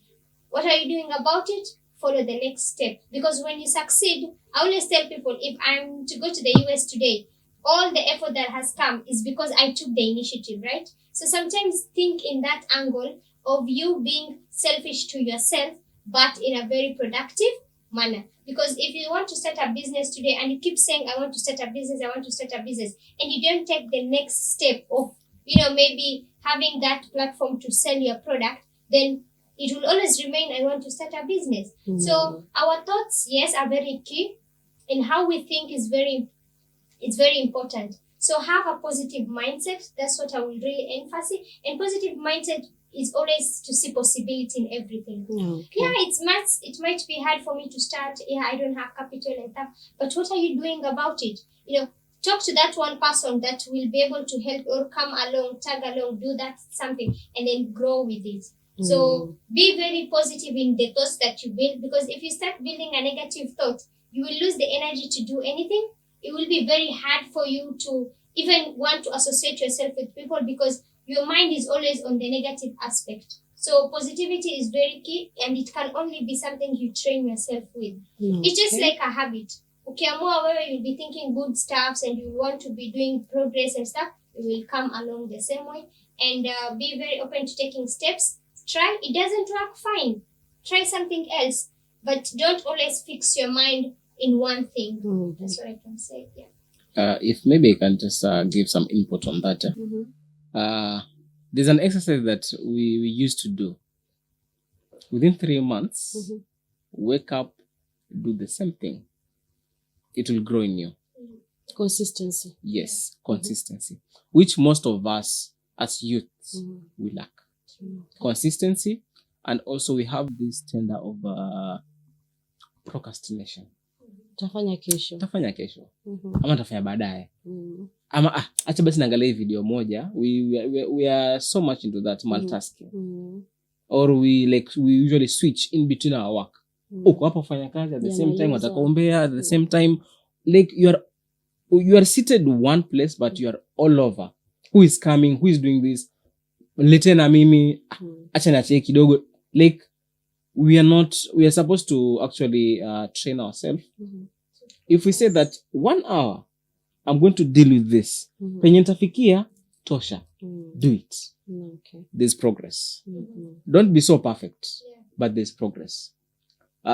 Speaker 2: What are you doing about it? Follow the next step. Because when you succeed, I always tell people, if I'm to go to the US today, all the effort that has come is because I took the initiative, right? So sometimes think in that angle of you being selfish to yourself, but in a very productive manner. Because if you want to start a business today and you keep saying, I want to start a business, and you don't take the next step of, maybe having that platform to sell your product, then it will always remain, I want to start a business. So our thoughts, yes, are very key, and how we think is very important. So have a positive mindset. That's what I will really emphasize. And positive mindset is always to see possibility in everything. Yeah, it might be hard for me to start. Yeah, I don't have capital and stuff. But what are you doing about it? Talk to that one person that will be able to help or come along, tag along, do that something, and then grow with it. So be very positive in the thoughts that you build, because if you start building a negative thought, you will lose the energy to do anything. It will be very hard for you to even want to associate yourself with people, because your mind is always on the negative aspect. So positivity is very key, and it can only be something you train yourself with. It's just like a habit. Ukiamua wewe, you'll be thinking good stuffs and you want to be doing progress and stuff, it will come along the same way. And be very open to taking steps. Try, it doesn't work, fine. Try something else, but don't always fix your mind in one thing. That's what I can say, yeah.
Speaker 3: If maybe I can just give some input on that. There's an exercise that we used to do. Within 3 months, wake up, do the same thing. It will grow in you.
Speaker 1: Consistency.
Speaker 3: Yes, consistency. Which most of us as youths, we lack. Consistency. And also we have this tender of procrastination.
Speaker 1: Tafanya kesho.
Speaker 3: Ama tafanya baadaye. Ama acha basi naangalia video moja. We are so much into that multitasking. Or we usually switch in between our work. Uko hapa fanya kazi at the same time, watakuombea at the same time. Like you are seated one place, but you are all over. Who is coming? Who is doing this? Lete na mimi. Acha na cheki kidogo. Like we are supposed to actually train ourselves. If we say that 1 hour, I'm going to deal with this. Penye nitafikia, tosha. Do it. There's progress. Don't be so perfect, but there's progress.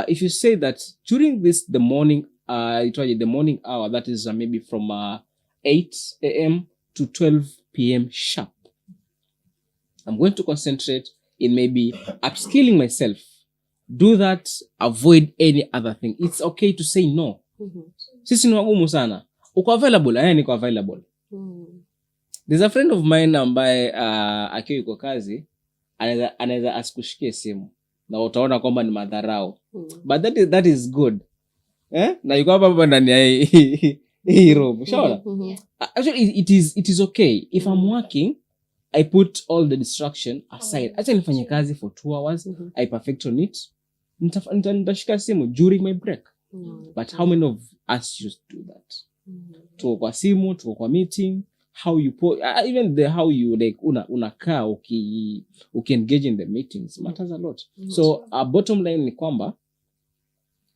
Speaker 3: if you say that during the morning hour, that is maybe from 8 a.m. to 12 p.m. sharp, I'm going to concentrate in maybe upskilling myself. Do that, avoid any other thing. It's okay to say no. Sisi ni wagumu sana. Uko available, niko available. There's a friend of mine ambaye akiwa yuko kazi, anaweza asikushikie simu na utaona kwamba ni madharau. But that is good. Na yuko hapa ndani ya hii room. Ushaona? Actually it is okay. If I'm working, I put all the distraction aside. Acha nifanye kazi for 2 hours. I perfect on it. Nitashika simu during my break. But how many of us used to do that? Tuko kwa simu, tuko kwa meeting, how you even how you like unakaa engage in the meetings matters a lot. So our bottom line ni kwamba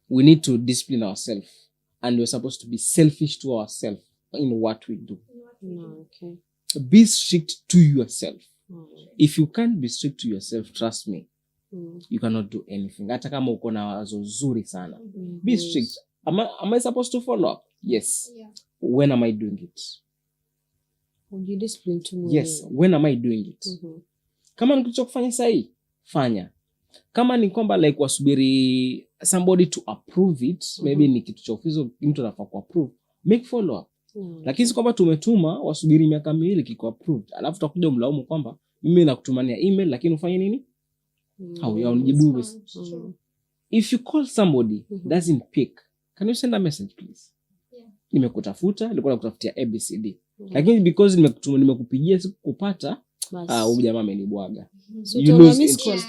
Speaker 3: we need to discipline ourselves, and we're supposed to be selfish to ourselves in what we do.
Speaker 1: Okay.
Speaker 3: Be strict to yourself. If you can't be strict to yourself, trust me, you cannot do anything. Hata kama uko na wazo zuri sana. Be strict. Am I supposed to follow up? Yes.
Speaker 2: Yeah.
Speaker 3: When am I doing it?
Speaker 1: You discipline to me.
Speaker 3: Yes. When am I doing it? Kama ni kitu cha kufanya sahi, fanya. Kama ni kwamba like wasubiri somebody to approve it, maybe ni kitu cha ofisi mtu anafaa ku approve, make follow up. Lakini si kwamba tumetuma wasubiri miaka miwili kiko approved, alafu utakuja mlaumu kwamba mimi nakutumania email lakini ufanye nini? Haunijibu. If you call somebody doesn't pick, can you send a message please? Nimekutafuta, nilikuwa nakutafutia ABCD. Lakini because nimekupigia sikupata, huyu jamaa amenibwaga.
Speaker 1: You lose interest.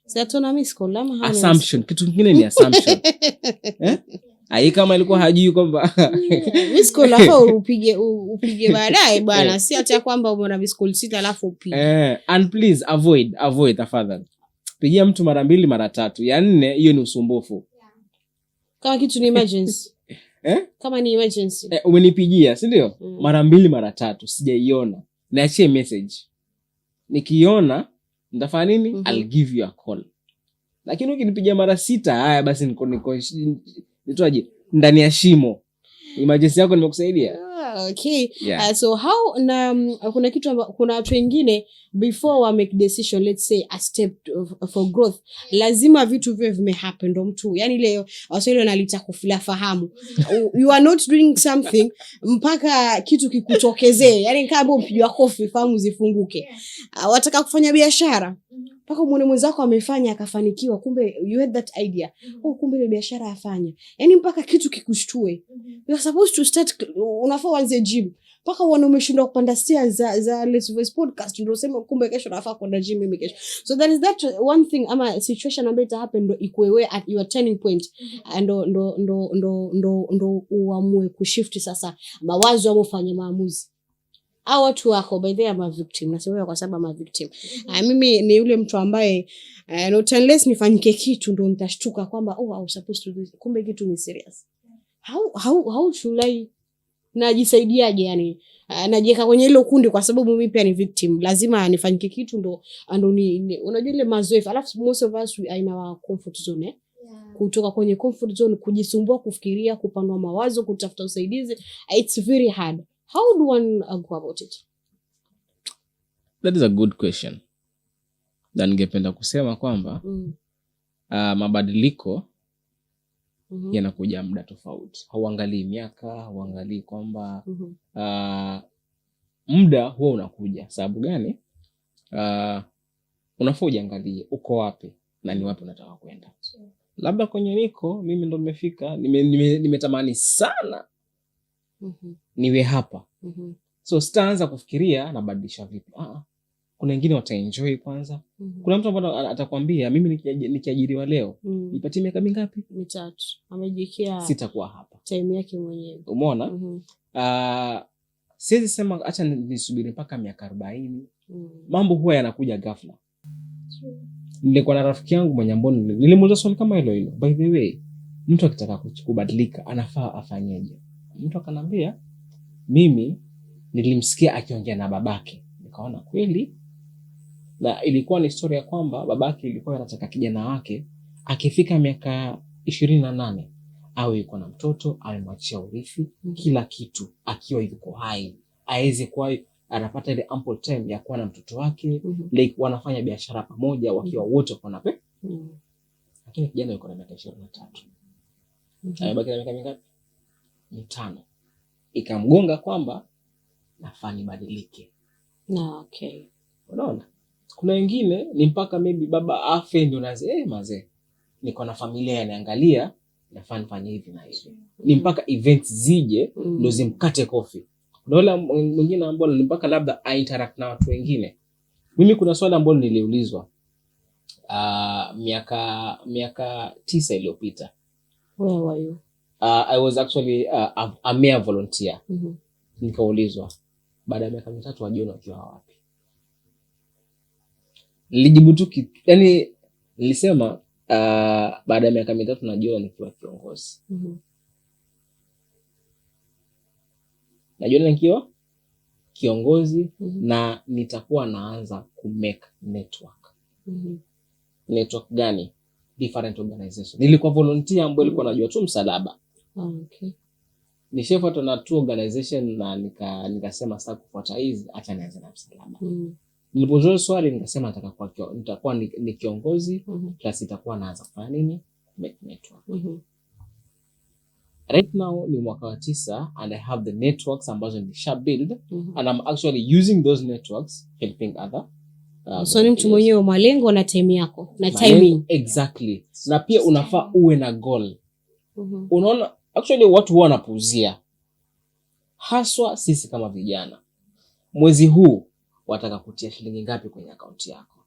Speaker 1: Satona miss call ama
Speaker 3: assumption. Kitu kingine ni assumption. Ai kama ilikuwa hajui kwamba
Speaker 1: miss call afa upige baadaye bwana, si hata kwamba umeona miss call 6 alafu upige.
Speaker 3: And please avoid tafadhali. Pigia mtu mara 2 mara 3. Ya 4 hiyo ni usumbufu.
Speaker 1: Kama kitu ni emergency. Kama ni emergency.
Speaker 3: Umenipigia, si ndio? Mara 2 mara 3 sijaiona. Niachie message. Nikiona nitafanya nini? I'll give you a call. Lakini ukinipigia mara 6, haya basi nitoaje ndani ya shimo. Emergency yako nimekusaidia.
Speaker 1: Okay. Yeah. So how kuna kitu kuna watu wengine before wa make decision, let's say a step for growth, lazima vitu vile vimehappen ndo mtu, yani ile waswahili wanalita kufila fahamu. You are not doing something mpaka kitu kikutokezee, yani kama umpigwa kofi fahamu zifunguke. Wataka kufanya biashara mpaka muone mwenzako amefanya akafanikiwa, kumbe you had that idea. Kumbe ile biashara afanya. Yani mpaka kitu kikushtue. You are supposed to start, unafaa uanze gym. Mpaka uone umeshindwa kupanda stairs za Let's Voice podcast ndio useme kumbe kesho nafaa kwenda gym mimi kesho. So that is that one thing ama situation ambayo ita happen ndo ikuewe at your turning point. Ndo uamue kushift sasa mawazo ama ufanye maamuzi. Hao watu wako by the way ama victim, nasema kwa sababu ama victim. Mimi ni yule mtu ambaye not unless nifanyike kitu ndo nitashtuka kwamba I was supposed to do this. Kumbe kitu ni serious. How should I najisaidiaje? Yani najiweka kwenye hilo kundi kwa sababu mimi pia ni victim. Lazima nifanyike kitu ndo unajua ile mazoea. Alafu most of us we are in our comfort zone. Kutoka kwenye comfort zone kujisumbua, kufikiria, kupanua mawazo, kutafuta usaidizi, it's very hard. How do one go about it?
Speaker 3: That is a good question. Na ningependa kusema kwamba mabadiliko yanakuja muda tofauti. Hauangalii miaka, hauangalii kwamba muda huwa unakuja. Sababu gani? Unafaa ujiangalie uko wapi na ni wapi unataka kwenda. Labda kwenye niko mimi ndo nimefika, nimetamani sana niwe hapa. So sitaanza kufikiria nabadilisha vipi. Kuna wengine wataenjoy kwanza. Kuna mtu ambaye atakwambia mimi nikiajiriwa leo nipatie miaka mingapi?
Speaker 1: 3. Amejikia
Speaker 3: sitakuwa hapa.
Speaker 1: Time yake mwenyewe.
Speaker 3: Umeona? Siwezi sema acha nisubiri mpaka miaka 40. Mambo huwa yanakuja ghafla. Nilikuwa na rafiki yangu mwenye mbona nilimuuliza swali kama hilo. By the way, mtu akitaka kubadilika anafaa afanyeje? Mtu akanambia mimi nilimsikia akiongea na babake. Nikaona kweli. Na ilikuwa ni historia kwamba babake ilikuwa anataka kijana wake
Speaker 4: akifika miaka 28 awe yuko na mtoto, amemwachia urithi kila kitu, akiwa yuko hai, aweze kuwa anapata ile ample time ya kuwa na mtoto wake, like wanafanya biashara pamoja wakiwa wote wako na pesa. Lakini kijana yuko na miaka 23. Amebaki na miaka mingapi? 5. Ikamgonga kwamba nafaa nibadilike.
Speaker 1: Okay.
Speaker 4: Unaona? Kuna wengine ni mpaka maybe baba afe ndio naze mazee. Niko na familia yanaangalia, nafaa nifanye hivi na hivi. Ni mpaka events zije ndio zimkate kofi. Kuna wale mwingine ambao ni mpaka labda interact na watu wengine. Mimi kuna swali ambalo niliulizwa miaka 9 iliyopita.
Speaker 1: Where were you?
Speaker 4: I was actually a mere volunteer. Nikaulizwa baada ya miaka 3 wajiona wakiwa wapi? Nilijibu tu yani nilisema baada ya miaka 3 najiona nikiwa kiongozi. Najiona nikiwa kiongozi na nitakuwa naanza ku make network. Network gani? Different organization. Nilikuwa volunteer ambaye nilikuwa najua tu msalaba.
Speaker 1: Okay.
Speaker 4: Nishafuata na two organization na nikasema sasa kufuata hizi acha nianze na msalaba. Nilipozoea swali nikasema nitakuwa ni kiongozi plus itakuwa naanza kufanya nini? Make network. Right now ni mwaka wa 9 and I have the networks ambazo nisha build and I'm actually using those networks helping other.
Speaker 1: So ni mtu mwenyewe malengo na time yako na timing.
Speaker 4: Exactly. Na pia unafaa uwe na goal. Unaona actually watu huwa wanapuuzia. Haswa sisi kama vijana. Mwezi huu wataka kutia shilingi ngapi kwenye akaunti yako?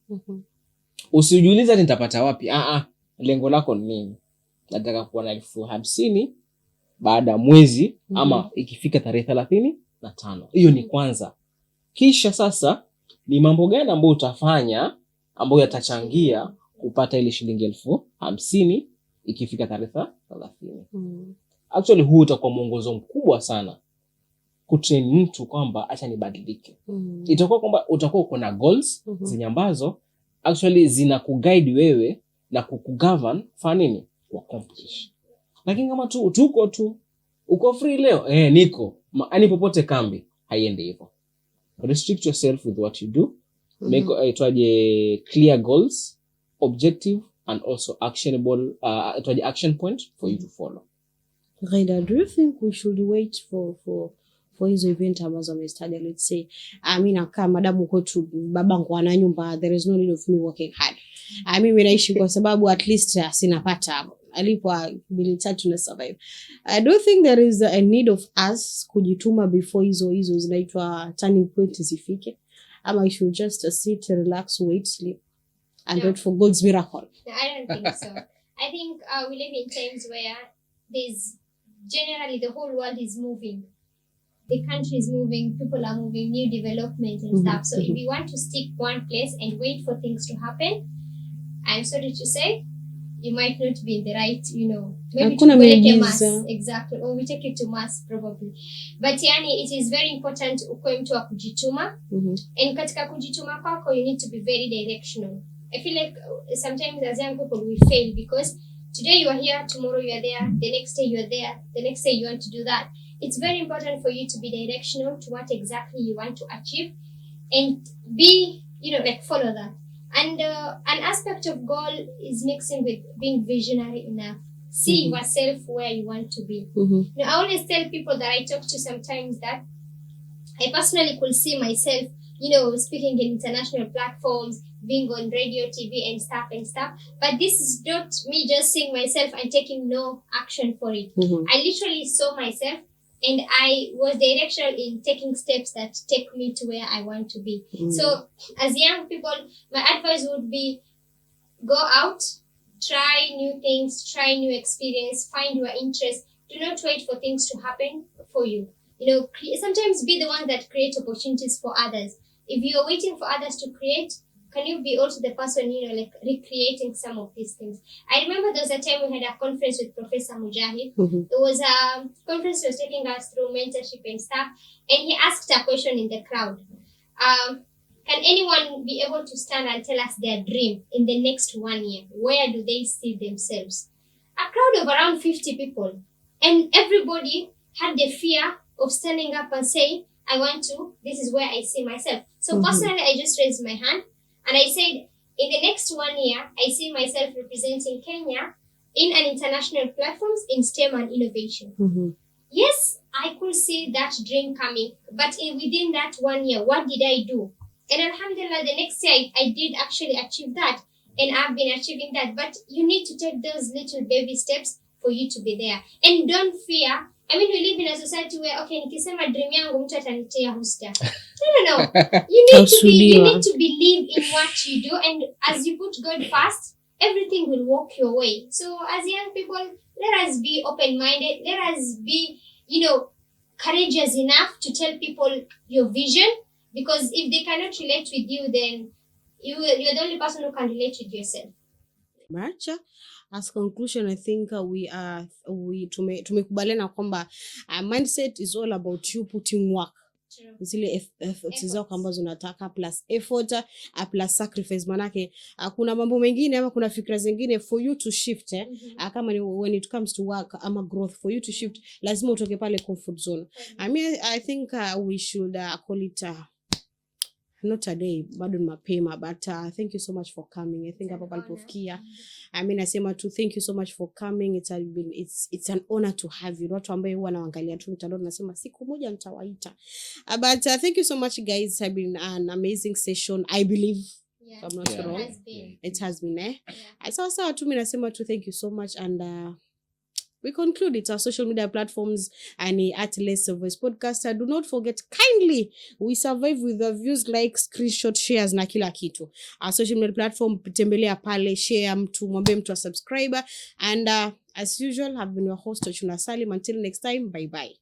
Speaker 4: Usijiulize nitapata wapi? Lengo lako ni nini? Nataka kuwa na 50,000 baada mwezi ama ikifika tarehe 35. Hiyo ni kwanza. Kisha sasa ni mambo gani ambayo utafanya ambayo yatachangia kupata ile shilingi 50,000 ikifika tarehe 30. Actually huu utakuwa mwongozo mkubwa sana kutrain mtu kwamba acha nibadilike. Itakuwa kwamba utakuwa uko na goals zenye ambazo actually zina kuguide wewe na kukugovern for nini? Ku accomplish. Lakini kama tu uko free leo, niko ani popote kambi, haiendi hivyo. Restrict yourself with what you do. Make clear goals, objective and also actionable action point for you to follow.
Speaker 1: Gheida, do you think we should wait for his event ambazo amestadia? Let's say kama madamu kwetu babangu ana nyumba, there is no need of me working hard. Mimi naishi kwa sababu at least sinapata alipwa 2-3 na survive. I don't think there is a need of us kujituma before hizo zinaitwa turning point zifike. I should just sit, relax, wait, sleep and wait for God's miracle.
Speaker 2: No, I don't think so. I think we live in times where there's generally the whole world is moving. The country is moving, people are moving, new development and stuff. So if we want to stick one place and wait for things to happen, I'm sorry to say, you might not be in the right, maybe to take a mass. Exactly. Or we take it to mass probably. But it is very important ukwe mtu wa kujituma. And katika kujituma kwako, you need to be very directional. I feel like sometimes as young people we fail because today you are here, tomorrow you are there, the next day you are there, the next day you want to do that. It's very important for you to be directional to what exactly you want to achieve and be, follow that. And an aspect of goal is mixing with being visionary enough. See yourself where you want to be. I always tell people that I talk to sometimes that I personally could see myself, speaking in international platforms, being on radio, TV and stuff. But this is not me just seeing myself and taking no action for it. I literally saw myself and I was directional in taking steps that take me to where I want to be. So as young people, my advice would be go out, try new things, try new experience, find your interest. Do not wait for things to happen for you. Sometimes be the one that create opportunities for others. If you are waiting for others to create, can you be also the person, recreating some of these things? I remember there was a time we had a conference with Professor Mujahid. There was a conference he was taking us through mentorship and stuff. And he asked a question in the crowd. Can anyone be able to stand and tell us their dream in the next 1 year? Where do they see themselves? A crowd of around 50 people, and everybody had the fear of standing up and saying, this is where I see myself. So personally, I just raised my hand and I said, in the next 1 year, I see myself representing Kenya in an international platforms in STEM and innovation. Yes, I could see that dream coming, but within that 1 year, what did I do? And alhamdulillah, the next year, I did actually achieve that. And I've been achieving that. But you need to take those little baby steps for you to be there. And don't fear. I mean, we live in a society where, okay, nikisema dream yangu mtu atanitia husta. No. You need to believe in what you do. And as you put God first, everything will walk your way. So as young people, let us be open-minded. Let us be, courageous enough to tell people your vision. Because if they cannot relate with you, then you're the only person who can relate with yourself.
Speaker 1: Marcha, as conclusion, I think tumekubaliana kwamba mindset is all about you putting work. Zile efforts zako ambazo unataka plus effort plus sacrifice. Manake kuna mambo mengine ama kuna fikra zingine for you to shift kama ni when it comes to work ama growth, for you to shift lazima utoke pale comfort zone. I think we should call it not a day, bado ni mapema, but thank you so much for coming. I think hapa palipofikia, nasema tu thank you so much for coming. It's an honor to have you. Watu ambao huwa naangalia tu mtandao nasema siku moja nitawaita. But thank you so much guys. It's been an amazing session, I believe.
Speaker 2: Yeah.
Speaker 1: I'm not wrong. It has been. Sawa tu mimi nasema tu thank you so much, and we conclude it. Our social media platforms and at Less of Voice Podcaster. Do not forget, kindly, we survive with the views, like, screenshot, shares na kila kitu. Our social media platform, tembelea pale, share mtu, mwambie mtu subscriber. And as usual, I've been your host, Chunaa Salim. Until next time, bye-bye.